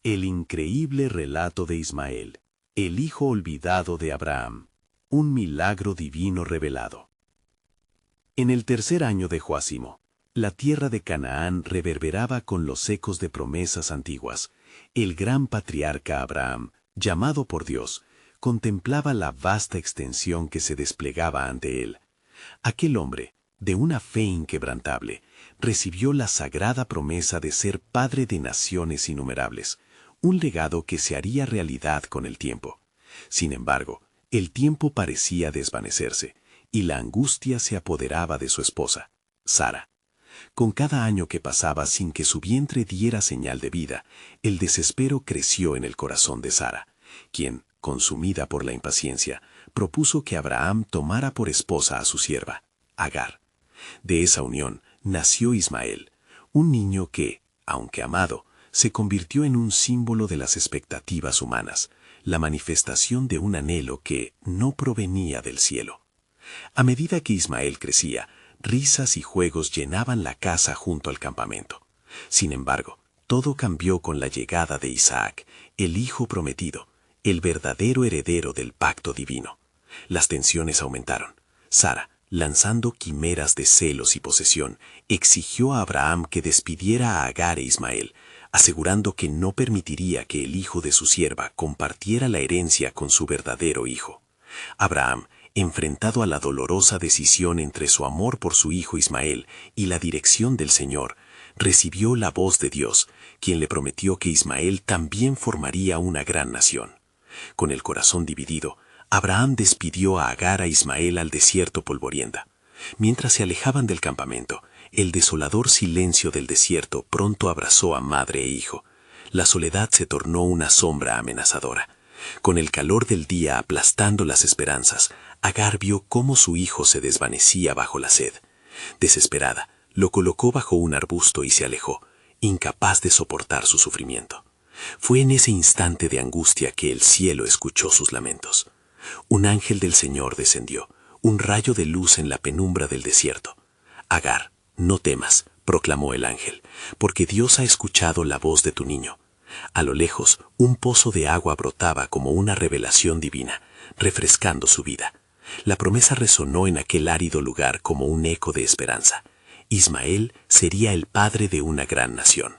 El increíble relato de Ismael, el hijo olvidado de Abraham, un milagro divino revelado. En el tercer año de Joacimo, la tierra de Canaán reverberaba con los ecos de promesas antiguas. El gran patriarca Abraham, llamado por Dios, contemplaba la vasta extensión que se desplegaba ante él. Aquel hombre, de una fe inquebrantable, recibió la sagrada promesa de ser padre de naciones innumerables, un legado que se haría realidad con el tiempo. Sin embargo, el tiempo parecía desvanecerse, y la angustia se apoderaba de su esposa, Sara. Con cada año que pasaba sin que su vientre diera señal de vida, el desespero creció en el corazón de Sara, quien, consumida por la impaciencia, propuso que Abraham tomara por esposa a su sierva, Agar. De esa unión nació Ismael, un niño que, aunque amado, se convirtió en un símbolo de las expectativas humanas, la manifestación de un anhelo que no provenía del cielo. A medida que Ismael crecía, risas y juegos llenaban la casa junto al campamento. Sin embargo, todo cambió con la llegada de Isaac, el hijo prometido, el verdadero heredero del pacto divino. Las tensiones aumentaron. Sara, lanzando quimeras de celos y posesión, exigió a Abraham que despidiera a Agar e Ismael, asegurando que no permitiría que el hijo de su sierva compartiera la herencia con su verdadero hijo. Abraham, enfrentado a la dolorosa decisión entre su amor por su hijo Ismael y la dirección del Señor, recibió la voz de Dios, quien le prometió que Ismael también formaría una gran nación. Con el corazón dividido, Abraham despidió a Agar e Ismael al desierto polvorienta. Mientras se alejaban del campamento, el desolador silencio del desierto pronto abrazó a madre e hijo. La soledad se tornó una sombra amenazadora. Con el calor del día aplastando las esperanzas, Agar vio cómo su hijo se desvanecía bajo la sed. Desesperada, lo colocó bajo un arbusto y se alejó, incapaz de soportar su sufrimiento. Fue en ese instante de angustia que el cielo escuchó sus lamentos. Un ángel del Señor descendió, un rayo de luz en la penumbra del desierto. Agar, no temas, proclamó el ángel, porque Dios ha escuchado la voz de tu niño. A lo lejos, un pozo de agua brotaba como una revelación divina, refrescando su vida. La promesa resonó en aquel árido lugar como un eco de esperanza. Ismael sería el padre de una gran nación.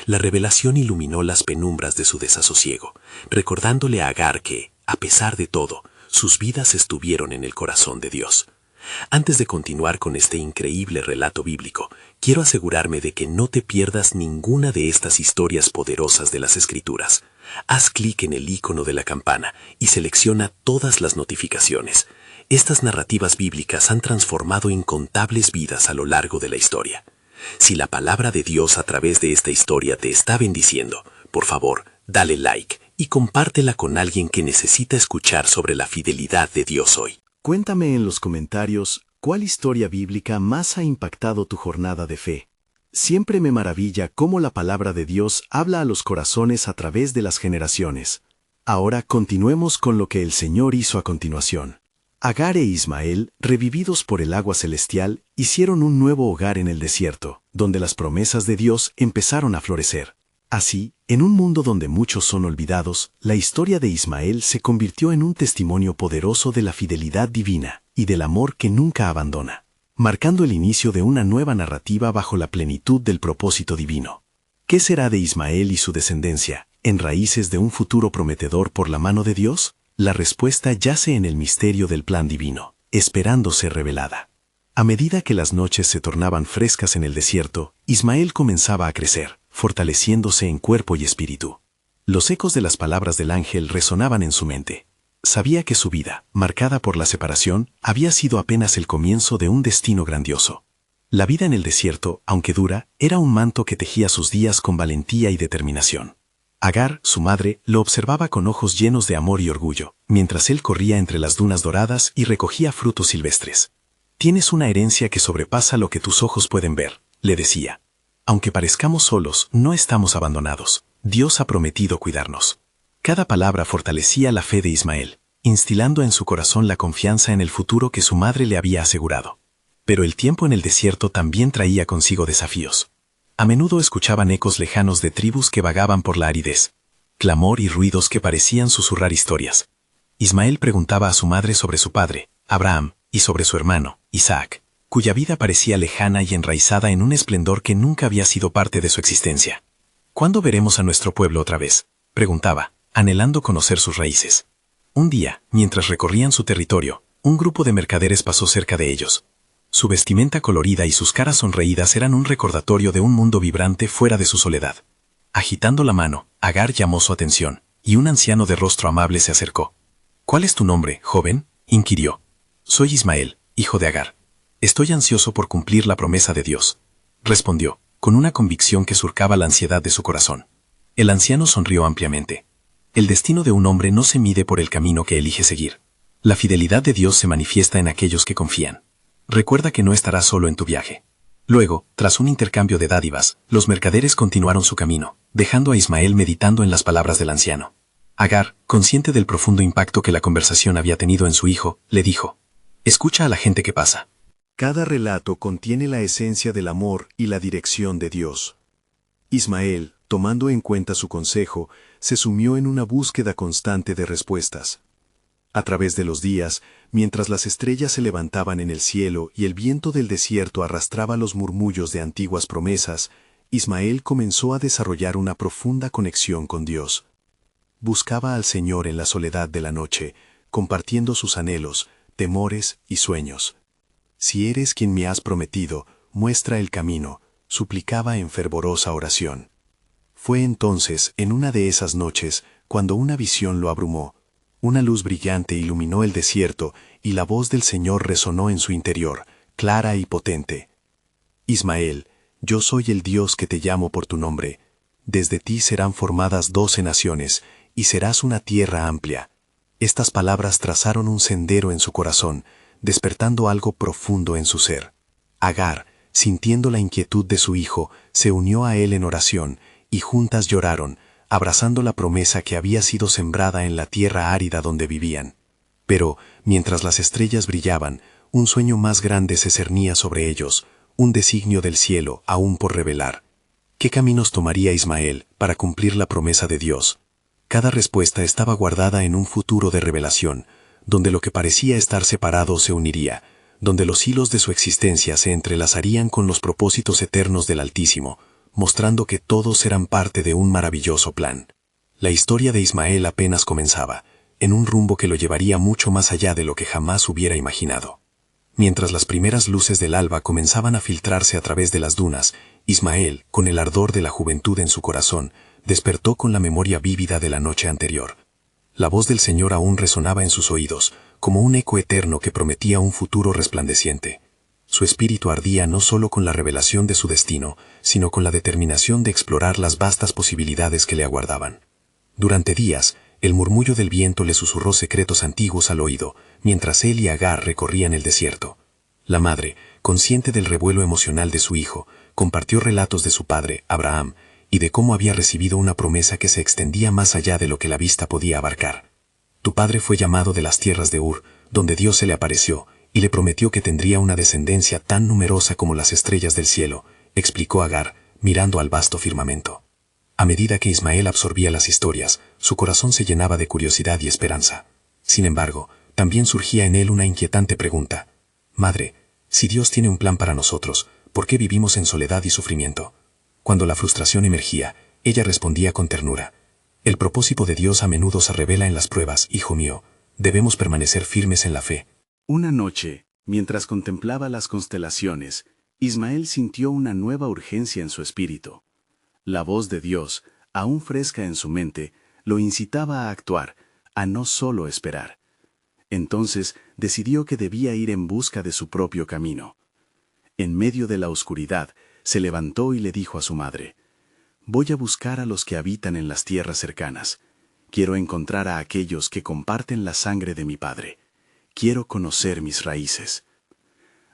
La revelación iluminó las penumbras de su desasosiego, recordándole a Agar que, a pesar de todo, sus vidas estuvieron en el corazón de Dios. Antes de continuar con este increíble relato bíblico, quiero asegurarme de que no te pierdas ninguna de estas historias poderosas de las Escrituras. Haz clic en el icono de la campana y selecciona todas las notificaciones. Estas narrativas bíblicas han transformado incontables vidas a lo largo de la historia. Si la palabra de Dios a través de esta historia te está bendiciendo, por favor, dale like y compártela con alguien que necesita escuchar sobre la fidelidad de Dios hoy. Cuéntame en los comentarios cuál historia bíblica más ha impactado tu jornada de fe. Siempre me maravilla cómo la palabra de Dios habla a los corazones a través de las generaciones. Ahora continuemos con lo que el Señor hizo a continuación. Agar e Ismael, revividos por el agua celestial, hicieron un nuevo hogar en el desierto, donde las promesas de Dios empezaron a florecer. Así, en un mundo donde muchos son olvidados, la historia de Ismael se convirtió en un testimonio poderoso de la fidelidad divina y del amor que nunca abandona, marcando el inicio de una nueva narrativa bajo la plenitud del propósito divino. ¿Qué será de Ismael y su descendencia, en raíces de un futuro prometedor por la mano de Dios? La respuesta yace en el misterio del plan divino, esperando ser revelada. A medida que las noches se tornaban frescas en el desierto, Ismael comenzaba a crecer, fortaleciéndose en cuerpo y espíritu. Los ecos de las palabras del ángel resonaban en su mente. Sabía que su vida, marcada por la separación, había sido apenas el comienzo de un destino grandioso. La vida en el desierto, aunque dura, era un manto que tejía sus días con valentía y determinación. Agar, su madre, lo observaba con ojos llenos de amor y orgullo, mientras él corría entre las dunas doradas y recogía frutos silvestres. «Tienes una herencia que sobrepasa lo que tus ojos pueden ver», le decía. «Aunque parezcamos solos, no estamos abandonados. Dios ha prometido cuidarnos». Cada palabra fortalecía la fe de Ismael, instilando en su corazón la confianza en el futuro que su madre le había asegurado. Pero el tiempo en el desierto también traía consigo desafíos. A menudo escuchaban ecos lejanos de tribus que vagaban por la aridez, clamor y ruidos que parecían susurrar historias. Ismael preguntaba a su madre sobre su padre, Abraham, y sobre su hermano, Isaac, cuya vida parecía lejana y enraizada en un esplendor que nunca había sido parte de su existencia. ¿Cuándo veremos a nuestro pueblo otra vez?, preguntaba, anhelando conocer sus raíces. Un día, mientras recorrían su territorio, un grupo de mercaderes pasó cerca de ellos. Su vestimenta colorida y sus caras sonreídas eran un recordatorio de un mundo vibrante fuera de su soledad. Agitando la mano, Agar llamó su atención, y un anciano de rostro amable se acercó. «¿Cuál es tu nombre, joven?», inquirió. «Soy Ismael, hijo de Agar. Estoy ansioso por cumplir la promesa de Dios», respondió, con una convicción que surcaba la ansiedad de su corazón. El anciano sonrió ampliamente. El destino de un hombre no se mide por el camino que elige seguir. La fidelidad de Dios se manifiesta en aquellos que confían. Recuerda que no estarás solo en tu viaje. Luego, tras un intercambio de dádivas, los mercaderes continuaron su camino, dejando a Ismael meditando en las palabras del anciano. Agar, consciente del profundo impacto que la conversación había tenido en su hijo, le dijo: «Escucha a la gente que pasa». Cada relato contiene la esencia del amor y la dirección de Dios. Ismael, tomando en cuenta su consejo, se sumió en una búsqueda constante de respuestas. A través de los días, mientras las estrellas se levantaban en el cielo y el viento del desierto arrastraba los murmullos de antiguas promesas, Ismael comenzó a desarrollar una profunda conexión con Dios. Buscaba al Señor en la soledad de la noche, compartiendo sus anhelos, temores y sueños. «Si eres quien me has prometido, muestra el camino», suplicaba en fervorosa oración. Fue entonces, en una de esas noches, cuando una visión lo abrumó. Una luz brillante iluminó el desierto y la voz del Señor resonó en su interior, clara y potente. «Ismael, yo soy el Dios que te llamo por tu nombre. Desde ti serán formadas 12 naciones, y serás una tierra amplia». Estas palabras trazaron un sendero en su corazón, despertando algo profundo en su ser. Agar, sintiendo la inquietud de su hijo, se unió a él en oración, y juntas lloraron, abrazando la promesa que había sido sembrada en la tierra árida donde vivían. Pero, mientras las estrellas brillaban, un sueño más grande se cernía sobre ellos, un designio del cielo aún por revelar. ¿Qué caminos tomaría Ismael para cumplir la promesa de Dios? Cada respuesta estaba guardada en un futuro de revelación, donde lo que parecía estar separado se uniría, donde los hilos de su existencia se entrelazarían con los propósitos eternos del Altísimo, mostrando que todos eran parte de un maravilloso plan. La historia de Ismael apenas comenzaba, en un rumbo que lo llevaría mucho más allá de lo que jamás hubiera imaginado. Mientras las primeras luces del alba comenzaban a filtrarse a través de las dunas, Ismael, con el ardor de la juventud en su corazón, despertó con la memoria vívida de la noche anterior. La voz del Señor aún resonaba en sus oídos, como un eco eterno que prometía un futuro resplandeciente. Su espíritu ardía no solo con la revelación de su destino, sino con la determinación de explorar las vastas posibilidades que le aguardaban. Durante días, el murmullo del viento le susurró secretos antiguos al oído, mientras él y Agar recorrían el desierto. La madre, consciente del revuelo emocional de su hijo, compartió relatos de su padre, Abraham, y de cómo había recibido una promesa que se extendía más allá de lo que la vista podía abarcar. «Tu padre fue llamado de las tierras de Ur, donde Dios se le apareció, y le prometió que tendría una descendencia tan numerosa como las estrellas del cielo», explicó Agar, mirando al vasto firmamento. A medida que Ismael absorbía las historias, su corazón se llenaba de curiosidad y esperanza. Sin embargo, también surgía en él una inquietante pregunta. «Madre, si Dios tiene un plan para nosotros, ¿por qué vivimos en soledad y sufrimiento?». Cuando la frustración emergía, ella respondía con ternura: «El propósito de Dios a menudo se revela en las pruebas, hijo mío. Debemos permanecer firmes en la fe». Una noche, mientras contemplaba las constelaciones, Ismael sintió una nueva urgencia en su espíritu. La voz de Dios, aún fresca en su mente, lo incitaba a actuar, a no solo esperar. Entonces decidió que debía ir en busca de su propio camino. En medio de la oscuridad, se levantó y le dijo a su madre: «Voy a buscar a los que habitan en las tierras cercanas. Quiero encontrar a aquellos que comparten la sangre de mi padre. Quiero conocer mis raíces».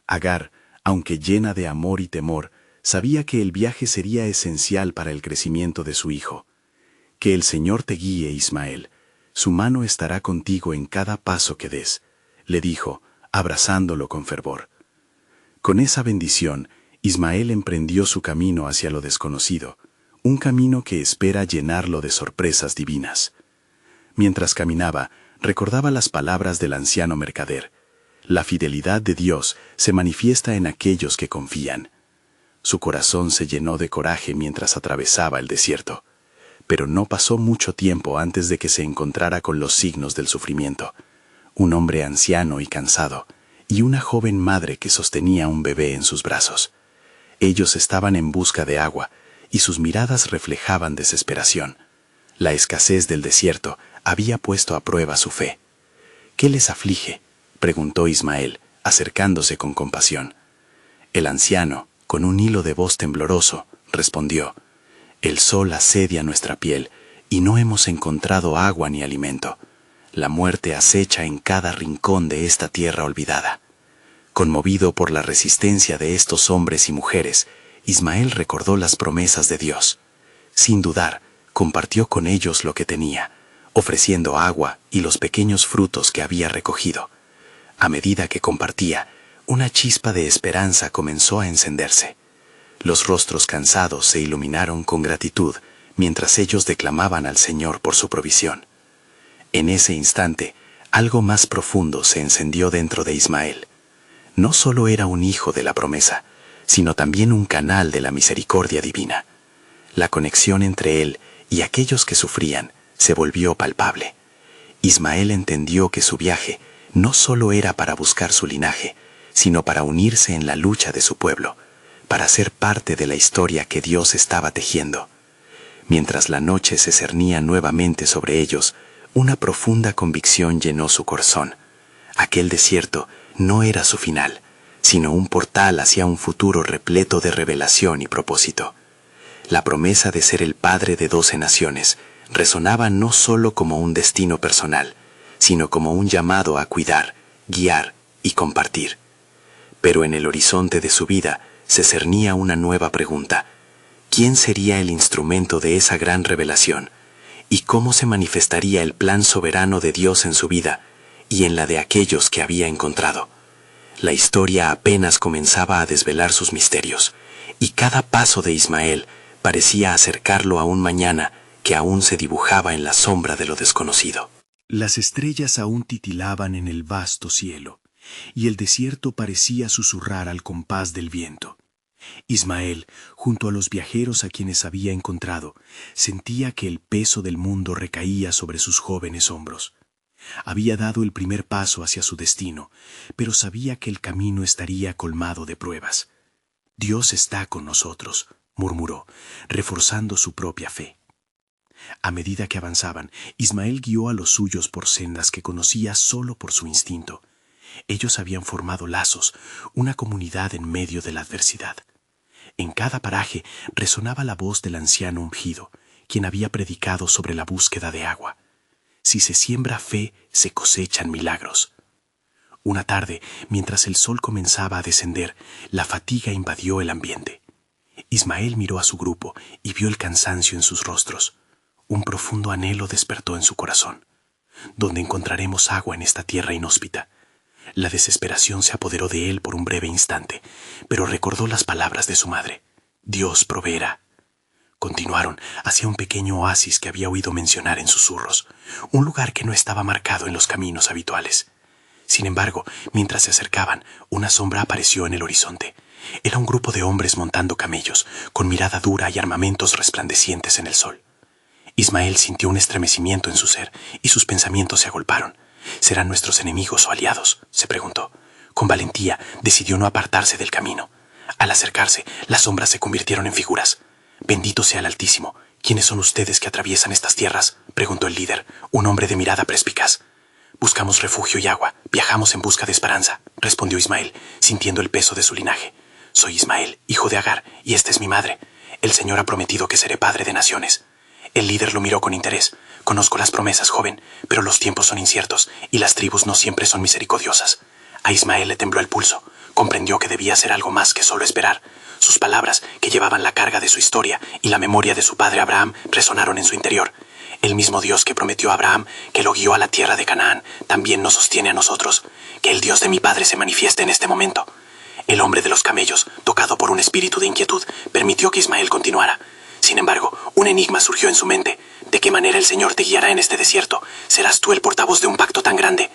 Agar, aunque llena de amor y temor, sabía que el viaje sería esencial para el crecimiento de su hijo. «Que el Señor te guíe, Ismael. Su mano estará contigo en cada paso que des», le dijo, abrazándolo con fervor. Con esa bendición, Ismael emprendió su camino hacia lo desconocido, un camino que espera llenarlo de sorpresas divinas. Mientras caminaba, recordaba las palabras del anciano mercader. La fidelidad de Dios se manifiesta en aquellos que confían. Su corazón se llenó de coraje mientras atravesaba el desierto. Pero no pasó mucho tiempo antes de que se encontrara con los signos del sufrimiento. Un hombre anciano y cansado, y una joven madre que sostenía un bebé en sus brazos. Ellos estaban en busca de agua, y sus miradas reflejaban desesperación. La escasez del desierto había puesto a prueba su fe. «¿Qué les aflige?», preguntó Ismael, acercándose con compasión. El anciano, con un hilo de voz tembloroso, respondió: «El sol asedia nuestra piel, y no hemos encontrado agua ni alimento. La muerte acecha en cada rincón de esta tierra olvidada». Conmovido por la resistencia de estos hombres y mujeres, Ismael recordó las promesas de Dios. Sin dudar, compartió con ellos lo que tenía, ofreciendo agua y los pequeños frutos que había recogido. A medida que compartía, una chispa de esperanza comenzó a encenderse. Los rostros cansados se iluminaron con gratitud mientras ellos declamaban al Señor por su provisión. En ese instante, algo más profundo se encendió dentro de Ismael. No solo era un hijo de la promesa, sino también un canal de la misericordia divina. La conexión entre él y aquellos que sufrían se volvió palpable. Ismael entendió que su viaje no solo era para buscar su linaje, sino para unirse en la lucha de su pueblo, para ser parte de la historia que Dios estaba tejiendo. Mientras la noche se cernía nuevamente sobre ellos, una profunda convicción llenó su corazón. Aquel desierto no era su final, sino un portal hacia un futuro repleto de revelación y propósito. La promesa de ser el padre de 12 naciones resonaba no solo como un destino personal, sino como un llamado a cuidar, guiar y compartir. Pero en el horizonte de su vida se cernía una nueva pregunta: ¿quién sería el instrumento de esa gran revelación? ¿Y cómo se manifestaría el plan soberano de Dios en su vida y en la de aquellos que había encontrado? La historia apenas comenzaba a desvelar sus misterios, y cada paso de Ismael parecía acercarlo a un mañana que aún se dibujaba en la sombra de lo desconocido. Las estrellas aún titilaban en el vasto cielo, y el desierto parecía susurrar al compás del viento. Ismael, junto a los viajeros a quienes había encontrado, sentía que el peso del mundo recaía sobre sus jóvenes hombros. Había dado el primer paso hacia su destino, pero sabía que el camino estaría colmado de pruebas. «Dios está con nosotros», murmuró, reforzando su propia fe. A medida que avanzaban, Ismael guió a los suyos por sendas que conocía solo por su instinto. Ellos habían formado lazos, una comunidad en medio de la adversidad. En cada paraje resonaba la voz del anciano ungido, quien había predicado sobre la búsqueda de agua. Si se siembra fe, se cosechan milagros. Una tarde, mientras el sol comenzaba a descender, la fatiga invadió el ambiente. Ismael miró a su grupo y vio el cansancio en sus rostros. Un profundo anhelo despertó en su corazón. ¿Dónde encontraremos agua en esta tierra inhóspita? La desesperación se apoderó de él por un breve instante, pero recordó las palabras de su madre: «Dios proveerá». Continuaron hacia un pequeño oasis que había oído mencionar en susurros, un lugar que no estaba marcado en los caminos habituales. Sin embargo, mientras se acercaban, una sombra apareció en el horizonte. Era un grupo de hombres montando camellos, con mirada dura y armamentos resplandecientes en el sol. Ismael sintió un estremecimiento en su ser y sus pensamientos se agolparon. ¿Serán nuestros enemigos o aliados?, se preguntó. Con valentía decidió no apartarse del camino. Al acercarse, las sombras se convirtieron en figuras. «Bendito sea el Altísimo. ¿Quiénes son ustedes que atraviesan estas tierras?», preguntó el líder, un hombre de mirada perspicaz. «Buscamos refugio y agua. Viajamos en busca de esperanza», respondió Ismael, sintiendo el peso de su linaje. «Soy Ismael, hijo de Agar, y esta es mi madre. El Señor ha prometido que seré padre de naciones». El líder lo miró con interés. «Conozco las promesas, joven, pero los tiempos son inciertos y las tribus no siempre son misericordiosas». A Ismael le tembló el pulso. Comprendió que debía ser algo más que solo esperar. Sus palabras, que llevaban la carga de su historia y la memoria de su padre Abraham, resonaron en su interior. El mismo Dios que prometió a Abraham, que lo guió a la tierra de Canaán, también nos sostiene a nosotros. Que el Dios de mi padre se manifieste en este momento. El hombre de los camellos, tocado por un espíritu de inquietud, permitió que Ismael continuara. Sin embargo, un enigma surgió en su mente. ¿De qué manera el Señor te guiará en este desierto? ¿Serás tú el portavoz de un pacto tan grande?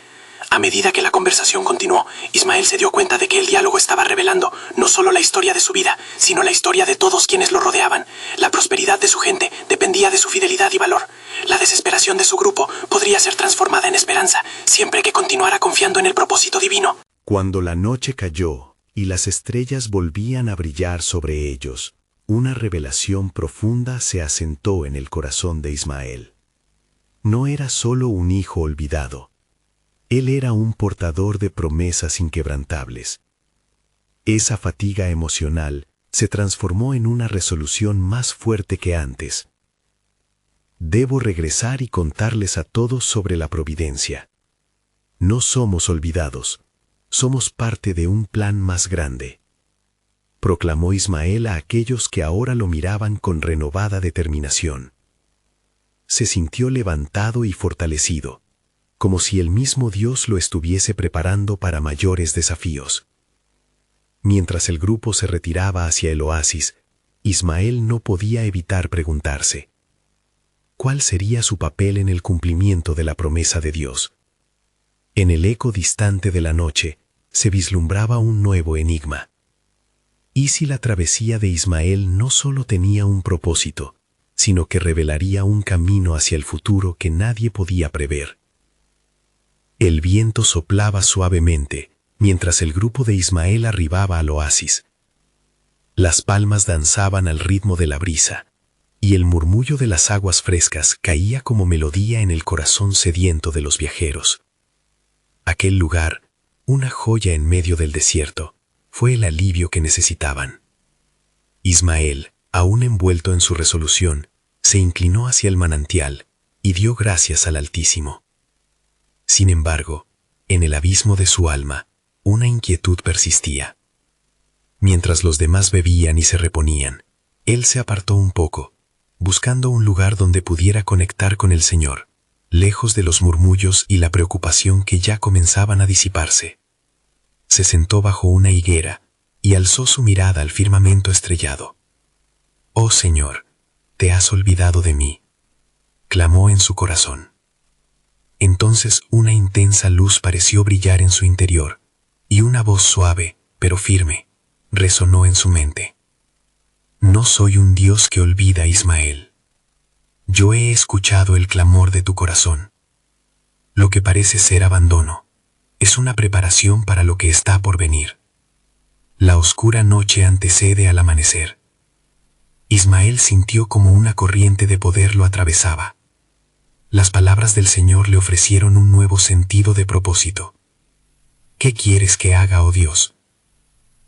A medida que la conversación continuó, Ismael se dio cuenta de que el diálogo estaba revelando no solo la historia de su vida, sino la historia de todos quienes lo rodeaban. La prosperidad de su gente dependía de su fidelidad y valor. La desesperación de su grupo podría ser transformada en esperanza, siempre que continuara confiando en el propósito divino. Cuando la noche cayó y las estrellas volvían a brillar sobre ellos, una revelación profunda se asentó en el corazón de Ismael. No era solo un hijo olvidado. Él era un portador de promesas inquebrantables. Esa fatiga emocional se transformó en una resolución más fuerte que antes. Debo regresar y contarles a todos sobre la providencia. No somos olvidados, somos parte de un plan más grande. Proclamó Ismael a aquellos que ahora lo miraban con renovada determinación. Se sintió levantado y fortalecido, como si el mismo Dios lo estuviese preparando para mayores desafíos. Mientras el grupo se retiraba hacia el oasis, Ismael no podía evitar preguntarse: ¿cuál sería su papel en el cumplimiento de la promesa de Dios? En el eco distante de la noche se vislumbraba un nuevo enigma. ¿Y si la travesía de Ismael no solo tenía un propósito, sino que revelaría un camino hacia el futuro que nadie podía prever? El viento soplaba suavemente mientras el grupo de Ismael arribaba al oasis. Las palmas danzaban al ritmo de la brisa, y el murmullo de las aguas frescas caía como melodía en el corazón sediento de los viajeros. Aquel lugar, una joya en medio del desierto, fue el alivio que necesitaban. Ismael, aún envuelto en su resolución, se inclinó hacia el manantial y dio gracias al Altísimo. Sin embargo, en el abismo de su alma, una inquietud persistía. Mientras los demás bebían y se reponían, él se apartó un poco, buscando un lugar donde pudiera conectar con el Señor, lejos de los murmullos y la preocupación que ya comenzaban a disiparse. Se sentó bajo una higuera y alzó su mirada al firmamento estrellado. «Oh Señor, te has olvidado de mí», clamó en su corazón. Entonces una intensa luz pareció brillar en su interior, y una voz suave, pero firme, resonó en su mente. «No soy un Dios que olvida, Ismael. Yo he escuchado el clamor de tu corazón. Lo que parece ser abandono es una preparación para lo que está por venir. La oscura noche antecede al amanecer». Ismael sintió como una corriente de poder lo atravesaba. Las palabras del Señor le ofrecieron un nuevo sentido de propósito. «¿Qué quieres que haga, oh Dios?»,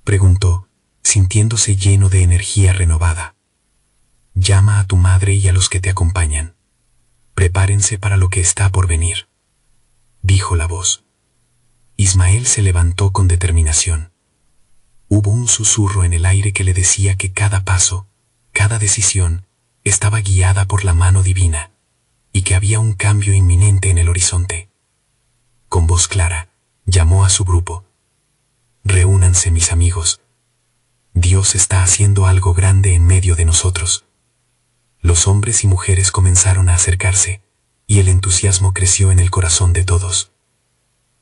preguntó, sintiéndose lleno de energía renovada. «Llama a tu madre y a los que te acompañan. Prepárense para lo que está por venir», dijo la voz. Ismael se levantó con determinación. Hubo un susurro en el aire que le decía que cada paso, cada decisión, estaba guiada por la mano divina, y que había un cambio inminente en el horizonte. Con voz clara, llamó a su grupo. «Reúnanse, mis amigos. Dios está haciendo algo grande en medio de nosotros». Los hombres y mujeres comenzaron a acercarse, y el entusiasmo creció en el corazón de todos.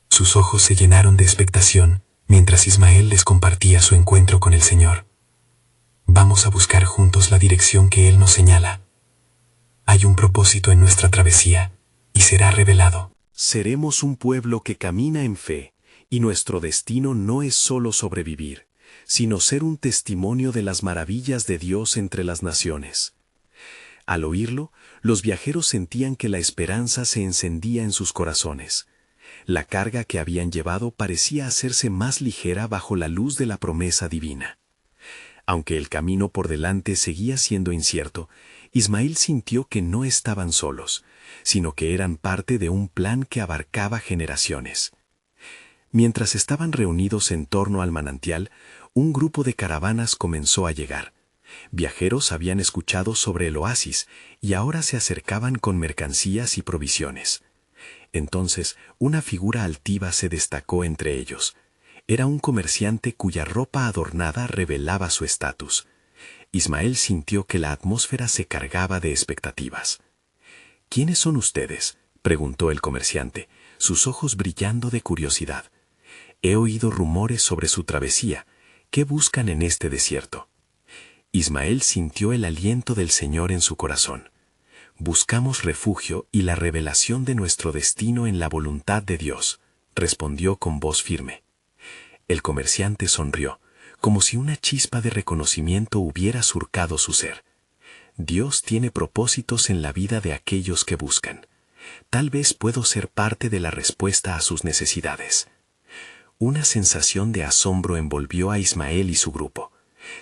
Sus ojos se llenaron de expectación mientras Ismael les compartía su encuentro con el Señor. «Vamos a buscar juntos la dirección que Él nos señala. Hay un propósito en nuestra travesía, y será revelado». Seremos un pueblo que camina en fe, y nuestro destino no es solo sobrevivir, sino ser un testimonio de las maravillas de Dios entre las naciones. Al oírlo, los viajeros sentían que la esperanza se encendía en sus corazones. La carga que habían llevado parecía hacerse más ligera bajo la luz de la promesa divina. Aunque el camino por delante seguía siendo incierto, Ismael sintió que no estaban solos, sino que eran parte de un plan que abarcaba generaciones. Mientras estaban reunidos en torno al manantial, un grupo de caravanas comenzó a llegar. Viajeros habían escuchado sobre el oasis y ahora se acercaban con mercancías y provisiones. Entonces, una figura altiva se destacó entre ellos. Era un comerciante cuya ropa adornada revelaba su estatus. Ismael sintió que la atmósfera se cargaba de expectativas. ¿Quiénes son ustedes?, preguntó el comerciante, sus ojos brillando de curiosidad. He oído rumores sobre su travesía. ¿Qué buscan en este desierto? Ismael sintió el aliento del Señor en su corazón. Buscamos refugio y la revelación de nuestro destino en la voluntad de Dios, respondió con voz firme. El comerciante sonrió, como si una chispa de reconocimiento hubiera surcado su ser. Dios tiene propósitos en la vida de aquellos que buscan. Tal vez puedo ser parte de la respuesta a sus necesidades. Una sensación de asombro envolvió a Ismael y su grupo.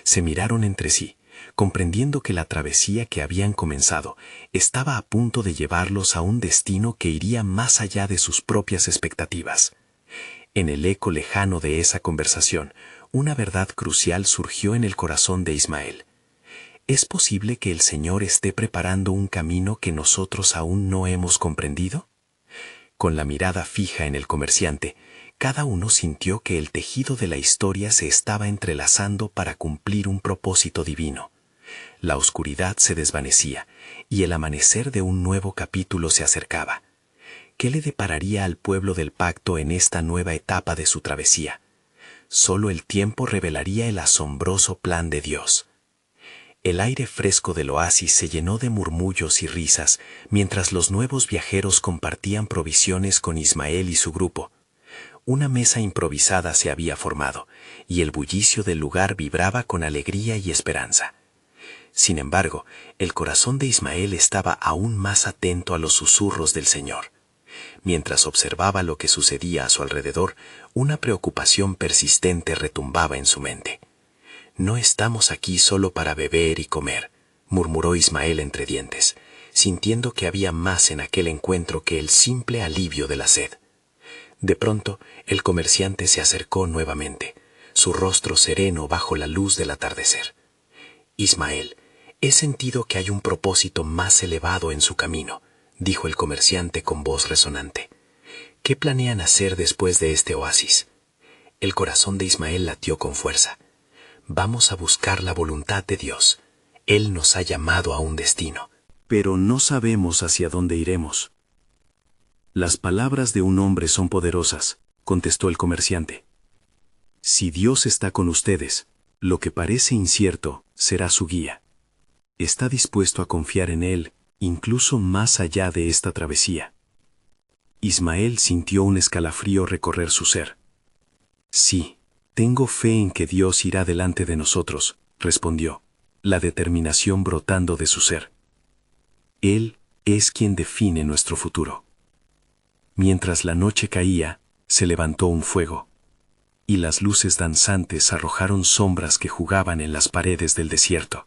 Se miraron entre sí, comprendiendo que la travesía que habían comenzado estaba a punto de llevarlos a un destino que iría más allá de sus propias expectativas. En el eco lejano de esa conversación, una verdad crucial surgió en el corazón de Ismael. ¿Es posible que el Señor esté preparando un camino que nosotros aún no hemos comprendido? Con la mirada fija en el comerciante, cada uno sintió que el tejido de la historia se estaba entrelazando para cumplir un propósito divino. La oscuridad se desvanecía y el amanecer de un nuevo capítulo se acercaba. ¿Qué le depararía al pueblo del pacto en esta nueva etapa de su travesía? Solo el tiempo revelaría el asombroso plan de Dios. El aire fresco del oasis se llenó de murmullos y risas mientras los nuevos viajeros compartían provisiones con Ismael y su grupo. Una mesa improvisada se había formado, y el bullicio del lugar vibraba con alegría y esperanza. Sin embargo, el corazón de Ismael estaba aún más atento a los susurros del Señor. Mientras observaba lo que sucedía a su alrededor, una preocupación persistente retumbaba en su mente. «No estamos aquí solo para beber y comer», murmuró Ismael entre dientes, sintiendo que había más en aquel encuentro que el simple alivio de la sed. De pronto, el comerciante se acercó nuevamente, su rostro sereno bajo la luz del atardecer. «Ismael, he sentido que hay un propósito más elevado en su camino», dijo el comerciante con voz resonante. «¿Qué planean hacer después de este oasis?» El corazón de Ismael latió con fuerza. «Vamos a buscar la voluntad de Dios. Él nos ha llamado a un destino. Pero no sabemos hacia dónde iremos». «Las palabras de un hombre son poderosas», contestó el comerciante. «Si Dios está con ustedes, lo que parece incierto será su guía. Está dispuesto a confiar en Él, incluso más allá de esta travesía». Ismael sintió un escalofrío recorrer su ser. «Sí, tengo fe en que Dios irá delante de nosotros», respondió, la determinación brotando de su ser. «Él es quien define nuestro futuro». Mientras la noche caía, se levantó un fuego, y las luces danzantes arrojaron sombras que jugaban en las paredes del desierto.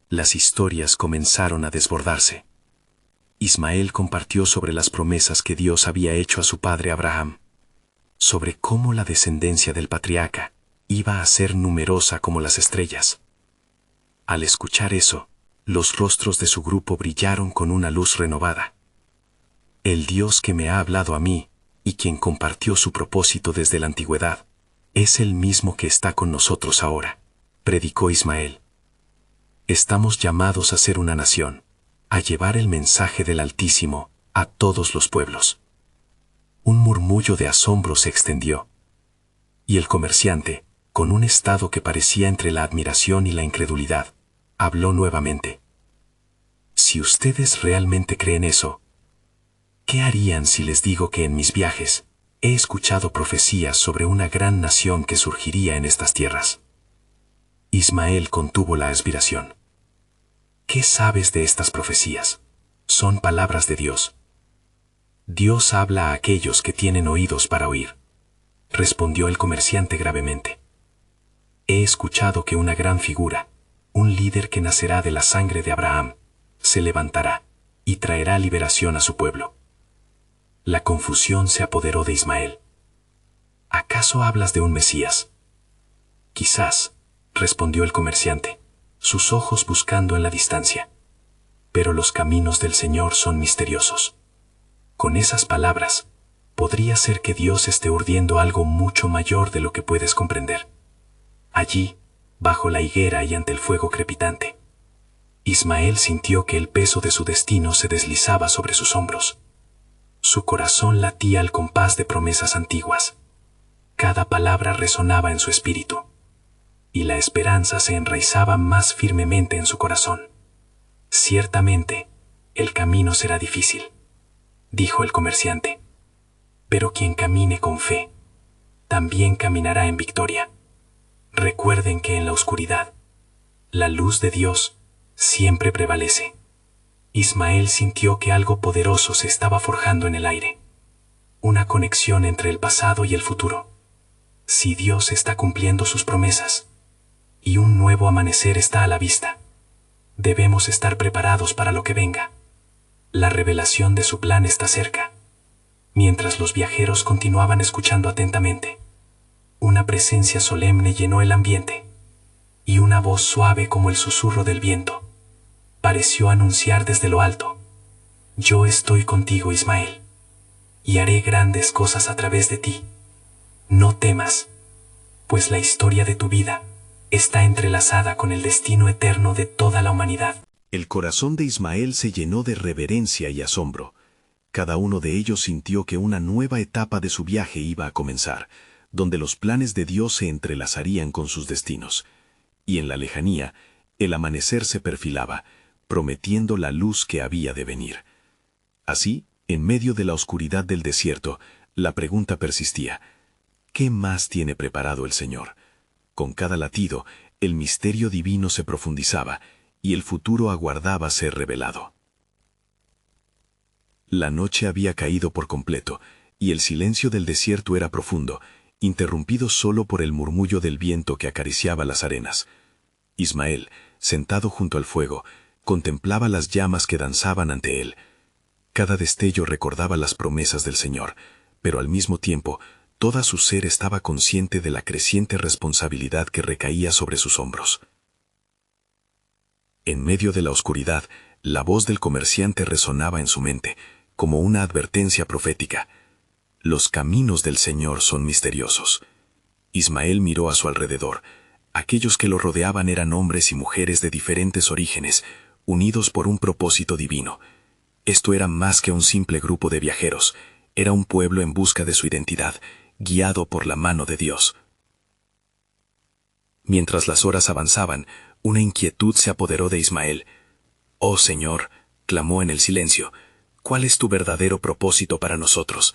Las historias comenzaron a desbordarse. Ismael compartió sobre las promesas que Dios había hecho a su padre Abraham, sobre cómo la descendencia del patriarca iba a ser numerosa como las estrellas. Al escuchar eso, los rostros de su grupo brillaron con una luz renovada. «El Dios que me ha hablado a mí, y quien compartió su propósito desde la antigüedad, es el mismo que está con nosotros ahora», predicó Ismael. «Estamos llamados a ser una nación, a llevar el mensaje del Altísimo a todos los pueblos». Un murmullo de asombro se extendió, y el comerciante, con un estado que parecía entre la admiración y la incredulidad, habló nuevamente. «Si ustedes realmente creen eso, ¿qué harían si les digo que en mis viajes he escuchado profecías sobre una gran nación que surgiría en estas tierras?» Ismael contuvo la aspiración. «¿Qué sabes de estas profecías? Son palabras de Dios. Dios habla a aquellos que tienen oídos para oír», respondió el comerciante gravemente. «He escuchado que una gran figura, un líder que nacerá de la sangre de Abraham, se levantará y traerá liberación a su pueblo». La confusión se apoderó de Ismael. «¿Acaso hablas de un Mesías?» «Quizás», respondió el comerciante, sus ojos buscando en la distancia. «Pero los caminos del Señor son misteriosos». Con esas palabras, podría ser que Dios esté urdiendo algo mucho mayor de lo que puedes comprender. Allí, bajo la higuera y ante el fuego crepitante. Ismael sintió que el peso de su destino se deslizaba sobre sus hombros. Su corazón latía al compás de promesas antiguas. Cada palabra resonaba en su espíritu, y la esperanza se enraizaba más firmemente en su corazón. Ciertamente, el camino será difícil, dijo el comerciante, pero quien camine con fe, también caminará en victoria. Recuerden que en la oscuridad, la luz de Dios siempre prevalece. Ismael sintió que algo poderoso se estaba forjando en el aire, una conexión entre el pasado y el futuro. Si Dios está cumpliendo sus promesas, y un nuevo amanecer está a la vista, debemos estar preparados para lo que venga. La revelación de su plan está cerca. Mientras los viajeros continuaban escuchando atentamente, una presencia solemne llenó el ambiente, y una voz suave como el susurro del viento pareció anunciar desde lo alto: yo estoy contigo, Ismael, y haré grandes cosas a través de ti. No temas, pues la historia de tu vida está entrelazada con el destino eterno de toda la humanidad. El corazón de Ismael se llenó de reverencia y asombro. Cada uno de ellos sintió que una nueva etapa de su viaje iba a comenzar, donde los planes de Dios se entrelazarían con sus destinos. Y en la lejanía, el amanecer se perfilaba, prometiendo la luz que había de venir. Así, en medio de la oscuridad del desierto, la pregunta persistía: ¿qué más tiene preparado el Señor? Con cada latido, el misterio divino se profundizaba, y el futuro aguardaba ser revelado. La noche había caído por completo, y el silencio del desierto era profundo, interrumpido solo por el murmullo del viento que acariciaba las arenas. Ismael, sentado junto al fuego, contemplaba las llamas que danzaban ante él. Cada destello recordaba las promesas del Señor, pero al mismo tiempo, toda su ser estaba consciente de la creciente responsabilidad que recaía sobre sus hombros. En medio de la oscuridad, la voz del comerciante resonaba en su mente, como una advertencia profética. Los caminos del Señor son misteriosos. Ismael miró a su alrededor. Aquellos que lo rodeaban eran hombres y mujeres de diferentes orígenes, unidos por un propósito divino. Esto era más que un simple grupo de viajeros, era un pueblo en busca de su identidad, guiado por la mano de Dios. Mientras las horas avanzaban, una inquietud se apoderó de Ismael. «Oh Señor», clamó en el silencio, «¿cuál es tu verdadero propósito para nosotros?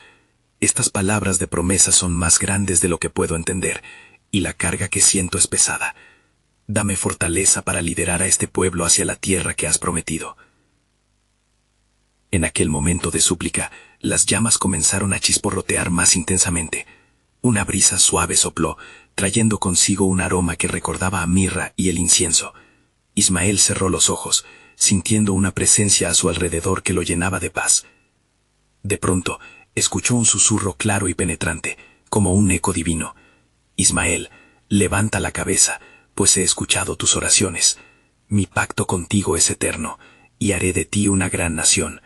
Estas palabras de promesa son más grandes de lo que puedo entender, y la carga que siento es pesada. Dame fortaleza para liderar a este pueblo hacia la tierra que has prometido». En aquel momento de súplica, las llamas comenzaron a chisporrotear más intensamente. Una brisa suave sopló, trayendo consigo un aroma que recordaba a mirra y el incienso. Ismael cerró los ojos, sintiendo una presencia a su alrededor que lo llenaba de paz. De pronto, escuchó un susurro claro y penetrante, como un eco divino. «Ismael, levanta la cabeza, pues he escuchado tus oraciones. Mi pacto contigo es eterno, y haré de ti una gran nación».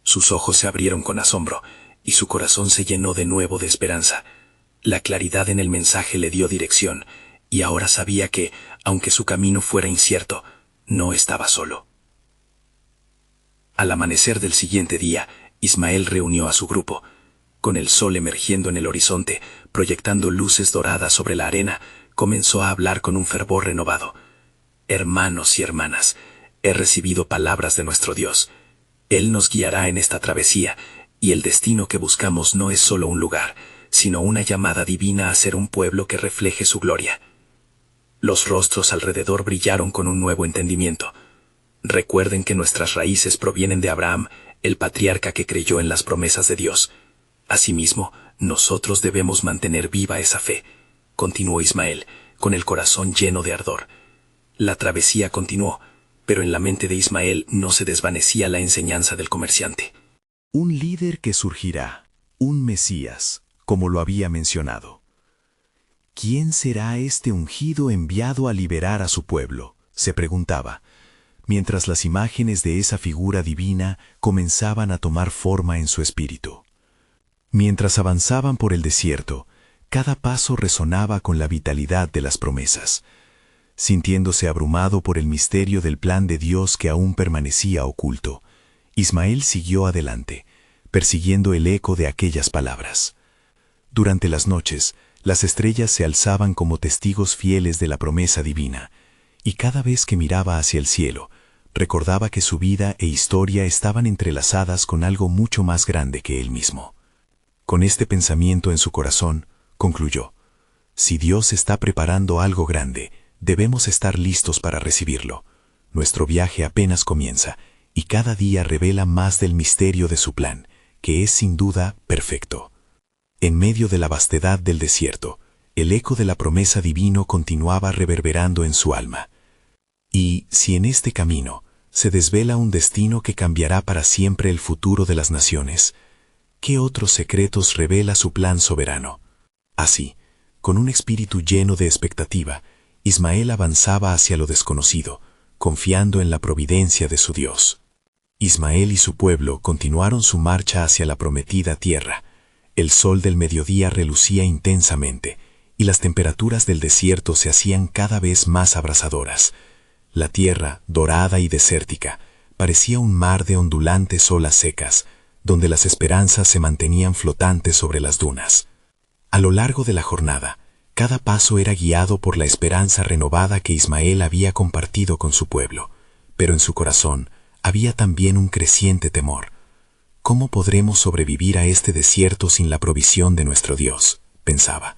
Sus ojos se abrieron con asombro, y su corazón se llenó de nuevo de esperanza. La claridad en el mensaje le dio dirección, y ahora sabía que, aunque su camino fuera incierto, no estaba solo. Al amanecer del siguiente día, Ismael reunió a su grupo. Con el sol emergiendo en el horizonte, proyectando luces doradas sobre la arena, comenzó a hablar con un fervor renovado. «Hermanos y hermanas, he recibido palabras de nuestro Dios. Él nos guiará en esta travesía, y el destino que buscamos no es solo un lugar, sino una llamada divina a ser un pueblo que refleje su gloria». Los rostros alrededor brillaron con un nuevo entendimiento. Recuerden que nuestras raíces provienen de Abraham, el patriarca que creyó en las promesas de Dios. Asimismo, nosotros debemos mantener viva esa fe, continuó Ismael, con el corazón lleno de ardor. La travesía continuó, pero en la mente de Ismael no se desvanecía la enseñanza del comerciante. Un líder que surgirá, un Mesías, como lo había mencionado. ¿Quién será este ungido enviado a liberar a su pueblo?, se preguntaba, mientras las imágenes de esa figura divina comenzaban a tomar forma en su espíritu. Mientras avanzaban por el desierto, cada paso resonaba con la vitalidad de las promesas. sintiéndose abrumado por el misterio del plan de Dios que aún permanecía oculto. Ismael siguió adelante, persiguiendo el eco de aquellas palabras. Durante las noches, las estrellas se alzaban como testigos fieles de la promesa divina, y cada vez que miraba hacia el cielo, recordaba que su vida e historia estaban entrelazadas con algo mucho más grande que él mismo. Con este pensamiento en su corazón, concluyó: si Dios está preparando algo grande, debemos estar listos para recibirlo. Nuestro viaje apenas comienza, y cada día revela más del misterio de su plan, que es sin duda perfecto. En medio de la vastedad del desierto, el eco de la promesa divina continuaba reverberando en su alma. Y si en este camino se desvela un destino que cambiará para siempre el futuro de las naciones, ¿qué otros secretos revela su plan soberano? Así, con un espíritu lleno de expectativa, Ismael avanzaba hacia lo desconocido, confiando en la providencia de su Dios. Ismael y su pueblo continuaron su marcha hacia la prometida tierra. El sol del mediodía relucía intensamente, y las temperaturas del desierto se hacían cada vez más abrasadoras. La tierra, dorada y desértica, parecía un mar de ondulantes olas secas, donde las esperanzas se mantenían flotantes sobre las dunas. A lo largo de la jornada, cada paso era guiado por la esperanza renovada que Ismael había compartido con su pueblo, pero en su corazón había también un creciente temor. ¿Cómo podremos sobrevivir a este desierto sin la provisión de nuestro Dios?, pensaba,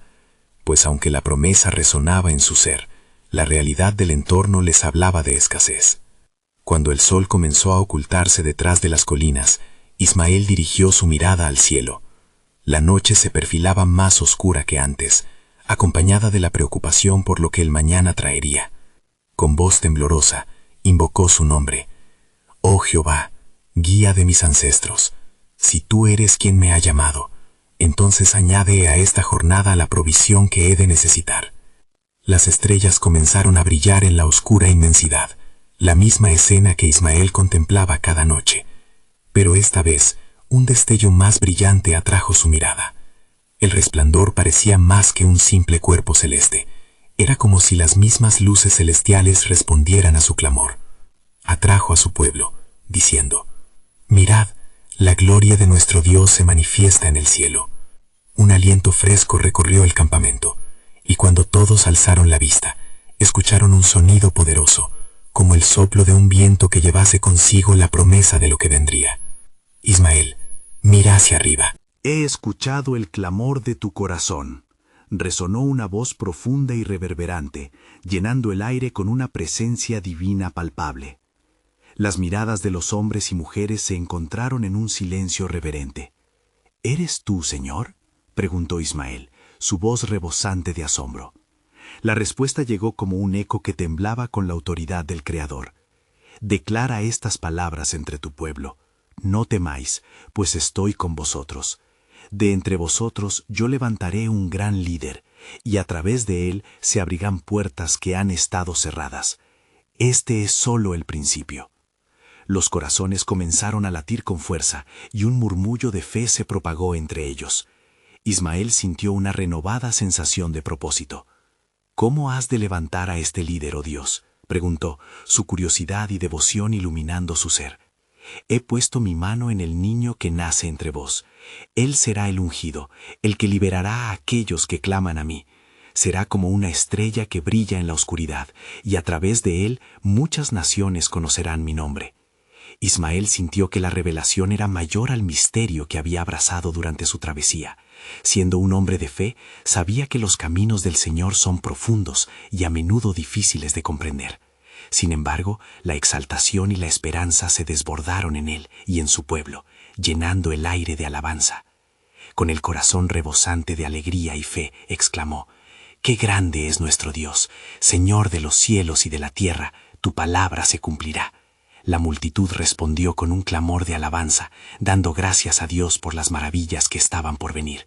pues aunque la promesa resonaba en su ser, la realidad del entorno les hablaba de escasez. Cuando el sol comenzó a ocultarse detrás de las colinas, Ismael dirigió su mirada al cielo. La noche se perfilaba más oscura que antes, acompañada de la preocupación por lo que el mañana traería. Con voz temblorosa, invocó su nombre. «Oh Jehová, guía de mis ancestros, si tú eres quien me ha llamado, entonces añade a esta jornada la provisión que he de necesitar». Las estrellas comenzaron a brillar en la oscura inmensidad, la misma escena que Ismael contemplaba cada noche. Pero esta vez, un destello más brillante atrajo su mirada. El resplandor parecía más que un simple cuerpo celeste. Era como si las mismas luces celestiales respondieran a su clamor. Atrajo a su pueblo, diciendo: «Mirad, la gloria de nuestro Dios se manifiesta en el cielo». Un aliento fresco recorrió el campamento, y cuando todos alzaron la vista, escucharon un sonido poderoso, como el soplo de un viento que llevase consigo la promesa de lo que vendría. Ismael, mira hacia arriba. «He escuchado el clamor de tu corazón», resonó una voz profunda y reverberante, llenando el aire con una presencia divina palpable. Las miradas de los hombres y mujeres se encontraron en un silencio reverente. «¿Eres tú, Señor?», preguntó Ismael, su voz rebosante de asombro. La respuesta llegó como un eco que temblaba con la autoridad del Creador. «Declara estas palabras entre tu pueblo. No temáis, pues estoy con vosotros. De entre vosotros yo levantaré un gran líder, y a través de él se abrirán puertas que han estado cerradas. Este es solo el principio». Los corazones comenzaron a latir con fuerza, y un murmullo de fe se propagó entre ellos. Ismael sintió una renovada sensación de propósito. «¿Cómo has de levantar a este líder, oh Dios?», preguntó, su curiosidad y devoción iluminando su ser. «He puesto mi mano en el niño que nace entre vos. Él será el ungido, el que liberará a aquellos que claman a mí. Será como una estrella que brilla en la oscuridad, y a través de él muchas naciones conocerán mi nombre». Ismael sintió que la revelación era mayor al misterio que había abrazado durante su travesía. Siendo un hombre de fe, sabía que los caminos del Señor son profundos y a menudo difíciles de comprender. Sin embargo, la exaltación y la esperanza se desbordaron en él y en su pueblo, llenando el aire de alabanza. Con el corazón rebosante de alegría y fe, exclamó: «¡Qué grande es nuestro Dios! Señor de los cielos y de la tierra, tu palabra se cumplirá». La multitud respondió con un clamor de alabanza, dando gracias a Dios por las maravillas que estaban por venir.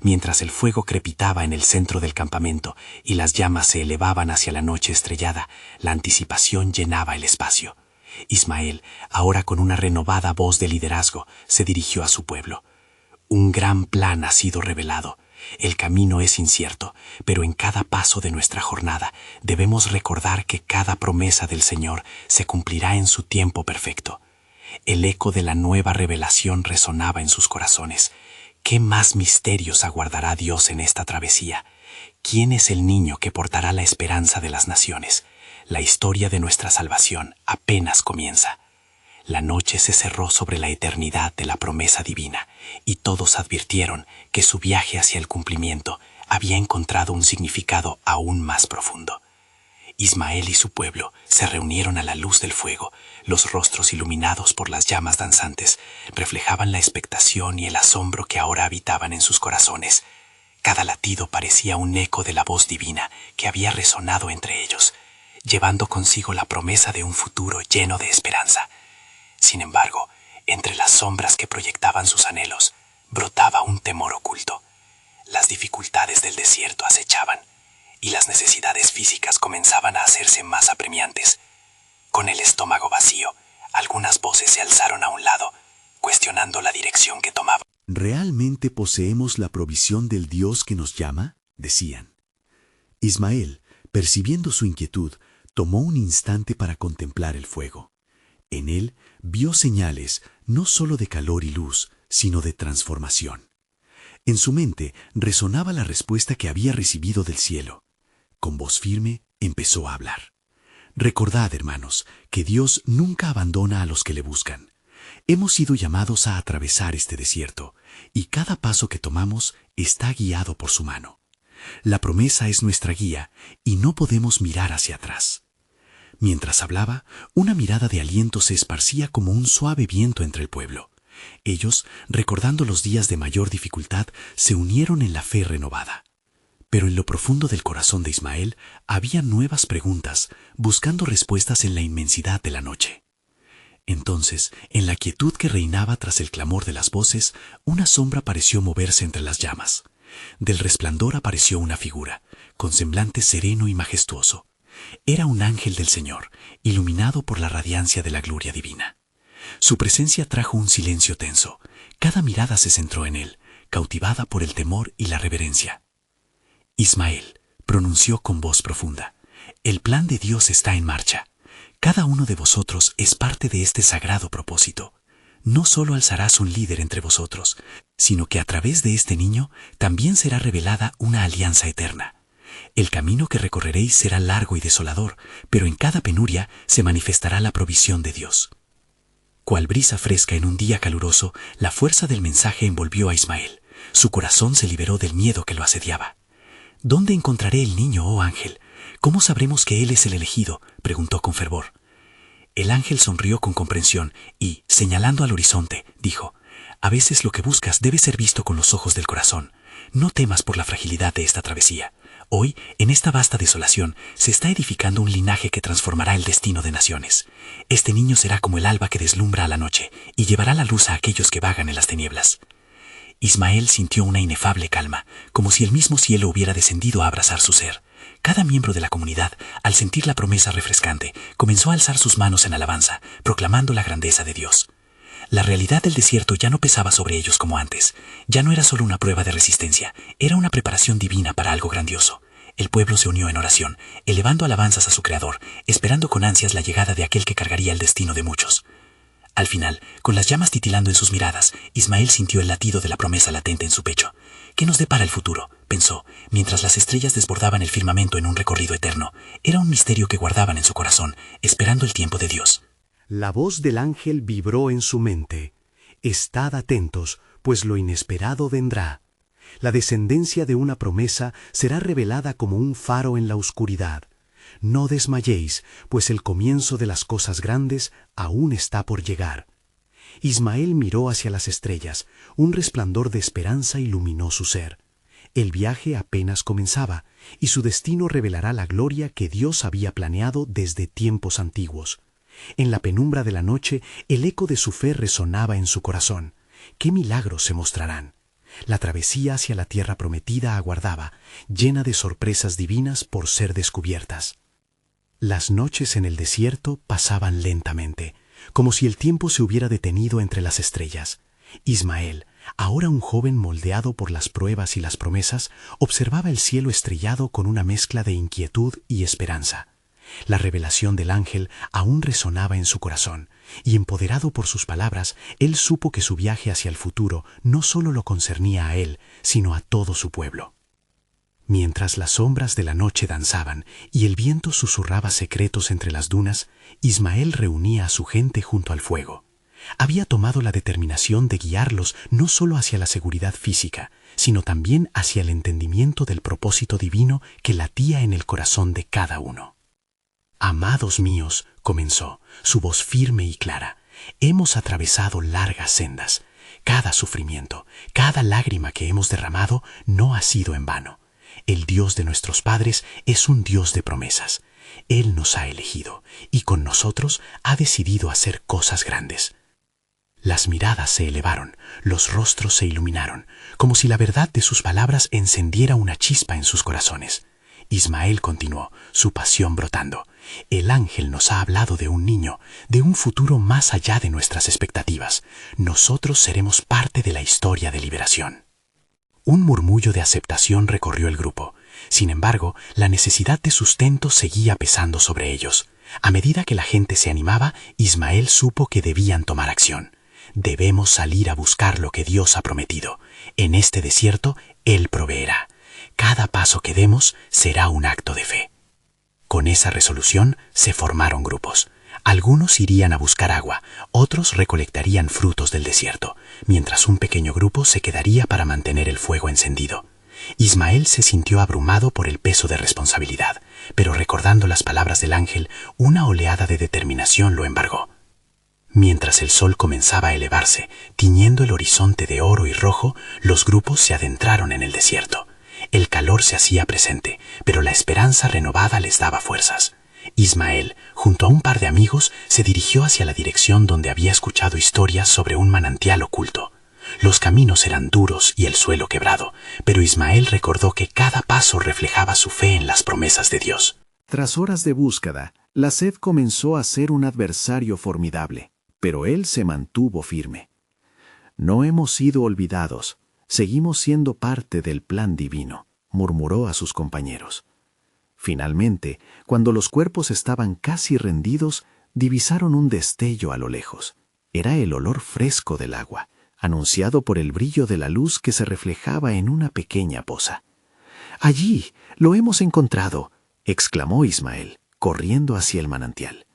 Mientras el fuego crepitaba en el centro del campamento y las llamas se elevaban hacia la noche estrellada, la anticipación llenaba el espacio. Ismael, ahora con una renovada voz de liderazgo, se dirigió a su pueblo. «Un gran plan ha sido revelado. El camino es incierto, pero en cada paso de nuestra jornada debemos recordar que cada promesa del Señor se cumplirá en su tiempo perfecto. El eco de la nueva revelación resonaba en sus corazones. ¿Qué más misterios aguardará Dios en esta travesía? ¿Quién es el niño que portará la esperanza de las naciones? La historia de nuestra salvación apenas comienza. La noche se cerró sobre la eternidad de la promesa divina, y todos advirtieron que su viaje hacia el cumplimiento había encontrado un significado aún más profundo. Ismael y su pueblo se reunieron a la luz del fuego. Los rostros iluminados por las llamas danzantes reflejaban la expectación y el asombro que ahora habitaban en sus corazones. Cada latido parecía un eco de la voz divina que había resonado entre ellos, llevando consigo la promesa de un futuro lleno de esperanza. Sin embargo, entre las sombras que proyectaban sus anhelos, brotaba un temor oculto. Las dificultades del desierto acechaban, y las necesidades físicas comenzaban a hacerse más apremiantes. Con el estómago vacío, algunas voces se alzaron a un lado, cuestionando la dirección que tomaban. ¿Realmente poseemos la provisión del Dios que nos llama?, decían. Ismael, percibiendo su inquietud, tomó un instante para contemplar el fuego. En él vio señales no solo de calor y luz, sino de transformación. En su mente resonaba la respuesta que había recibido del cielo. Con voz firme empezó a hablar. Recordad, hermanos, que Dios nunca abandona a los que le buscan. Hemos sido llamados a atravesar este desierto, y cada paso que tomamos está guiado por su mano. La promesa es nuestra guía, y no podemos mirar hacia atrás. Mientras hablaba, una mirada de aliento se esparcía como un suave viento entre el pueblo. Ellos, recordando los días de mayor dificultad, se unieron en la fe renovada. Pero en lo profundo del corazón de Ismael había nuevas preguntas, buscando respuestas en la inmensidad de la noche. Entonces, en la quietud que reinaba tras el clamor de las voces, una sombra pareció moverse entre las llamas. Del resplandor apareció una figura, con semblante sereno y majestuoso. Era un ángel del Señor, iluminado por la radiancia de la gloria divina. Su presencia trajo un silencio tenso. Cada mirada se centró en él, cautivada por el temor y la reverencia. Ismael pronunció con voz profunda: el plan de Dios está en marcha. Cada uno de vosotros es parte de este sagrado propósito. No solo alzarás un líder entre vosotros, sino que a través de este niño también será revelada una alianza eterna. El camino que recorreréis será largo y desolador, pero en cada penuria se manifestará la provisión de Dios. Cual brisa fresca en un día caluroso, la fuerza del mensaje envolvió a Ismael. Su corazón se liberó del miedo que lo asediaba. ¿Dónde encontraré el niño, oh ángel? ¿Cómo sabremos que él es el elegido?, preguntó con fervor. El ángel sonrió con comprensión y, señalando al horizonte, dijo: a veces lo que buscas debe ser visto con los ojos del corazón. No temas por la fragilidad de esta travesía. Hoy, en esta vasta desolación, se está edificando un linaje que transformará el destino de naciones. Este niño será como el alba que deslumbra a la noche y llevará la luz a aquellos que vagan en las tinieblas. Ismael sintió una inefable calma, como si el mismo cielo hubiera descendido a abrazar su ser. Cada miembro de la comunidad, al sentir la promesa refrescante, comenzó a alzar sus manos en alabanza, proclamando la grandeza de Dios. La realidad del desierto ya no pesaba sobre ellos como antes. Ya no era solo una prueba de resistencia, era una preparación divina para algo grandioso. El pueblo se unió en oración, elevando alabanzas a su Creador, esperando con ansias la llegada de aquel que cargaría el destino de muchos. Al final, con las llamas titilando en sus miradas, Ismael sintió el latido de la promesa latente en su pecho. ¿Qué nos depara el futuro?, pensó, mientras las estrellas desbordaban el firmamento en un recorrido eterno. Era un misterio que guardaban en su corazón, esperando el tiempo de Dios. La voz del ángel vibró en su mente. Estad atentos, pues lo inesperado vendrá. La descendencia de una promesa será revelada como un faro en la oscuridad. No desmayéis, pues el comienzo de las cosas grandes aún está por llegar. Ismael miró hacia las estrellas. Un resplandor de esperanza iluminó su ser. El viaje apenas comenzaba, y su destino revelará la gloria que Dios había planeado desde tiempos antiguos. En la penumbra de la noche, el eco de su fe resonaba en su corazón. ¿Qué milagros se mostrarán? La travesía hacia la tierra prometida aguardaba, llena de sorpresas divinas por ser descubiertas. Las noches en el desierto pasaban lentamente, como si el tiempo se hubiera detenido entre las estrellas. Ismael, Ahora un joven moldeado por las pruebas y las promesas observaba el cielo estrellado con una mezcla de inquietud y esperanza. La revelación del ángel aún resonaba en su corazón, y empoderado por sus palabras, él supo que su viaje hacia el futuro no solo lo concernía a él, sino a todo su pueblo. Mientras las sombras de la noche danzaban y el viento susurraba secretos entre las dunas, Ismael reunía a su gente junto al fuego. Había tomado la determinación de guiarlos no solo hacia la seguridad física, sino también hacia el entendimiento del propósito divino que latía en el corazón de cada uno. «Amados míos», comenzó, su voz firme y clara, «hemos atravesado largas sendas. Cada sufrimiento, cada lágrima que hemos derramado no ha sido en vano. El Dios de nuestros padres es un Dios de promesas. Él nos ha elegido y con nosotros ha decidido hacer cosas grandes». Las miradas se elevaron, los rostros se iluminaron, como si la verdad de sus palabras encendiera una chispa en sus corazones. Ismael continuó, su pasión brotando. «El ángel nos ha hablado de un niño, de un futuro más allá de nuestras expectativas. Nosotros seremos parte de la historia de liberación». Un murmullo de aceptación recorrió el grupo. Sin embargo, la necesidad de sustento seguía pesando sobre ellos. A medida que la gente se animaba, Ismael supo que debían tomar acción. Debemos salir a buscar lo que Dios ha prometido. En este desierto, Él proveerá. Cada paso que demos será un acto de fe. Con esa resolución se formaron grupos. Algunos irían a buscar agua, otros recolectarían frutos del desierto, mientras un pequeño grupo se quedaría para mantener el fuego encendido. Ismael se sintió abrumado por el peso de responsabilidad, pero recordando las palabras del ángel, una oleada de determinación lo embargó. Mientras el sol comenzaba a elevarse, tiñendo el horizonte de oro y rojo, los grupos se adentraron en el desierto. El calor se hacía presente, pero la esperanza renovada les daba fuerzas. Ismael, junto a un par de amigos, se dirigió hacia la dirección donde había escuchado historias sobre un manantial oculto. Los caminos eran duros y el suelo quebrado, pero Ismael recordó que cada paso reflejaba su fe en las promesas de Dios. Tras horas de búsqueda, la sed comenzó a ser un adversario formidable, pero él se mantuvo firme. «No hemos sido olvidados, seguimos siendo parte del plan divino», murmuró a sus compañeros. Finalmente, cuando los cuerpos estaban casi rendidos, divisaron un destello a lo lejos. Era el olor fresco del agua, anunciado por el brillo de la luz que se reflejaba en una pequeña poza. «Allí, lo hemos encontrado», exclamó Ismael, corriendo hacia el manantial.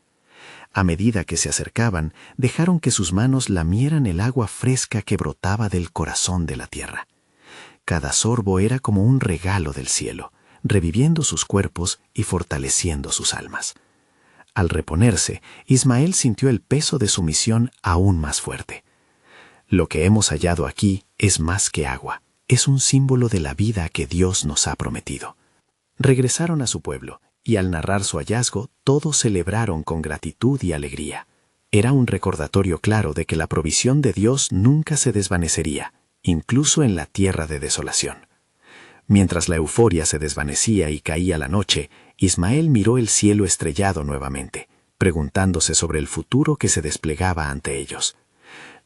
A medida que se acercaban, dejaron que sus manos lamieran el agua fresca que brotaba del corazón de la tierra. Cada sorbo era como un regalo del cielo, reviviendo sus cuerpos y fortaleciendo sus almas. Al reponerse, Ismael sintió el peso de su misión aún más fuerte. «Lo que hemos hallado aquí es más que agua, es un símbolo de la vida que Dios nos ha prometido». Regresaron a su pueblo, y al narrar su hallazgo, todos celebraron con gratitud y alegría. Era un recordatorio claro de que la provisión de Dios nunca se desvanecería, incluso en la tierra de desolación. Mientras la euforia se desvanecía y caía la noche, Ismael miró el cielo estrellado nuevamente, preguntándose sobre el futuro que se desplegaba ante ellos.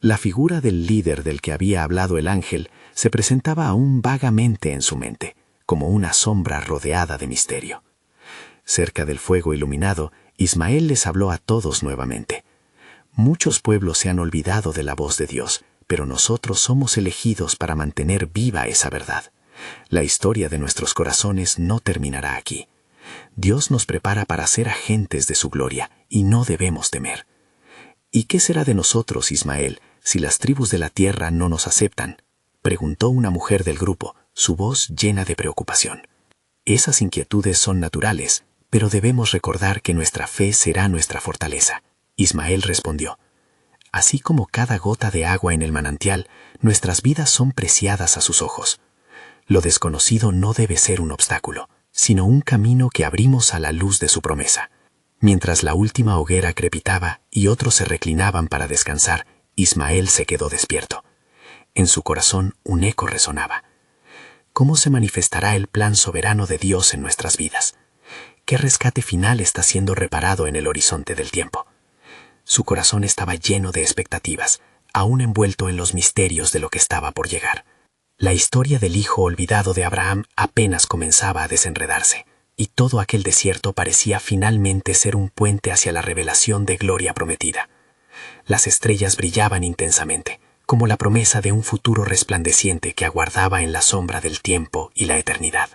La figura del líder del que había hablado el ángel se presentaba aún vagamente en su mente, como una sombra rodeada de misterio. Cerca del fuego iluminado, Ismael les habló a todos nuevamente. «Muchos pueblos se han olvidado de la voz de Dios, pero nosotros somos elegidos para mantener viva esa verdad. La historia de nuestros corazones no terminará aquí. Dios nos prepara para ser agentes de su gloria y no debemos temer». «¿Y qué será de nosotros, Ismael, si las tribus de la tierra no nos aceptan?», preguntó una mujer del grupo, su voz llena de preocupación. «Esas inquietudes son naturales, pero debemos recordar que nuestra fe será nuestra fortaleza». Ismael respondió: «Así como cada gota de agua en el manantial, nuestras vidas son preciadas a sus ojos. Lo desconocido no debe ser un obstáculo, sino un camino que abrimos a la luz de su promesa». Mientras la última hoguera crepitaba y otros se reclinaban para descansar, Ismael se quedó despierto. En su corazón un eco resonaba. ¿Cómo se manifestará el plan soberano de Dios en nuestras vidas? ¿Qué rescate final está siendo reparado en el horizonte del tiempo? Su corazón estaba lleno de expectativas, aún envuelto en los misterios de lo que estaba por llegar. La historia del hijo olvidado de Abraham apenas comenzaba a desenredarse, y todo aquel desierto parecía finalmente ser un puente hacia la revelación de gloria prometida. Las estrellas brillaban intensamente, como la promesa de un futuro resplandeciente que aguardaba en la sombra del tiempo y la eternidad.